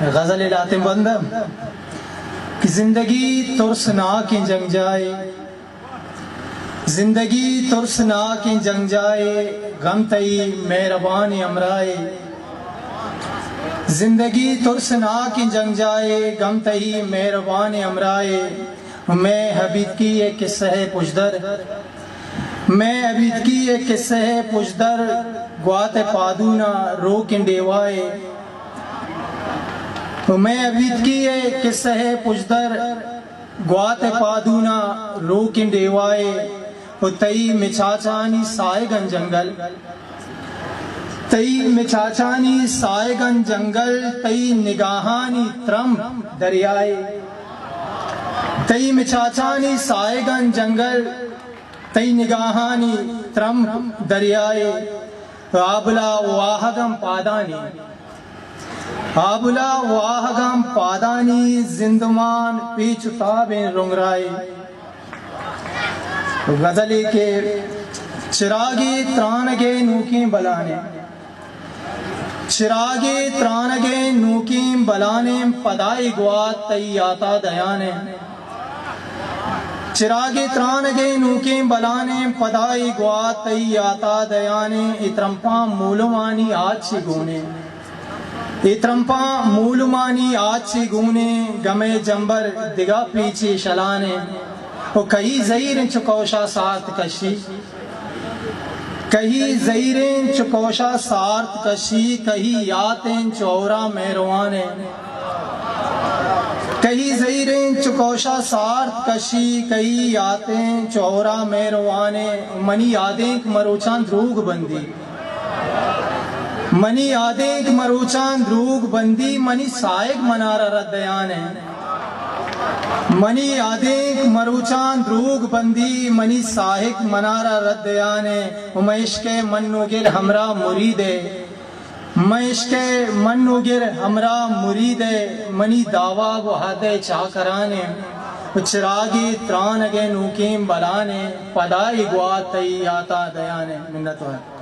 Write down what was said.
गजल लाते बंदम कि जिंदगी तुरसना की जंग जाए, जिंदगी तुरसना की जंग जाए, गम तई मेहरबान अमराए। जिंदगी तुरसना की जंग जाए, गम तई मेहरबान अमराए। मैं हबीब की एक किस्सा है पुशदर, मैं हबीब की एक किस्सा है पुशदर, ग्वाते पादूना रो किंडेवाए। मैं हबीब की एक किस्सा है पुशदर, ग्वाते पादूना रो किंडेवाए। तई मिचाचानी साएगन जंगल, तई मिचाचानी साएगन जंगल, तई निगाहानी त्रम दरियाए। तई मिचाचानी साएगन जंगल, तई निगाहानी त्रम दरियाए। आबला वाहगम पादानी, आबला वाहगम पादानी, जिंदमान पीछुताबे रुंगराए। गजली के चिरागे त्रानगे नूकी बलाने, चिरागे त्रानगे नूकी बलाने, पदाई ग्वात तई आता दयाने। चिरागे त्रानगे नूके बलाने, पदाई ग्वात तई आता दयाने। इत्रंपा मूलमानी आज से गुने, इत्रंपा मूलमानी आज से गुने, गमे जंबर दिगा पीछे शलाने। वो कही ज़हीरें चुकौशा सार्थ कशी, कही ज़हीरें चुकौशा सार्थ कशी, कही यातें चौरा मेहरवाने। कही ज़हीरें चुकौशा सार्थ कशी, कही यातें चौरा मेहरवाने। मनी यादें मरोचान ध्रूग बंदी, मनी यादें मरोचान ध्रूग बंदी, मनी सायक मनारा रद्दयान है। मनी यादें मरुचान ध्रूग बंदी, मनी साहिक मनारा रद्दयाने। उमैश के मन्नुगिर हमरा मुरीदे, मैश के मन्नुगिर हमरा मुरीदे, मनी दावा वहादे चाकराने। चिरागी त्रानगे नूकीम बलाने, पदाई ग्वा तई आता दयाने। मिन्नत है।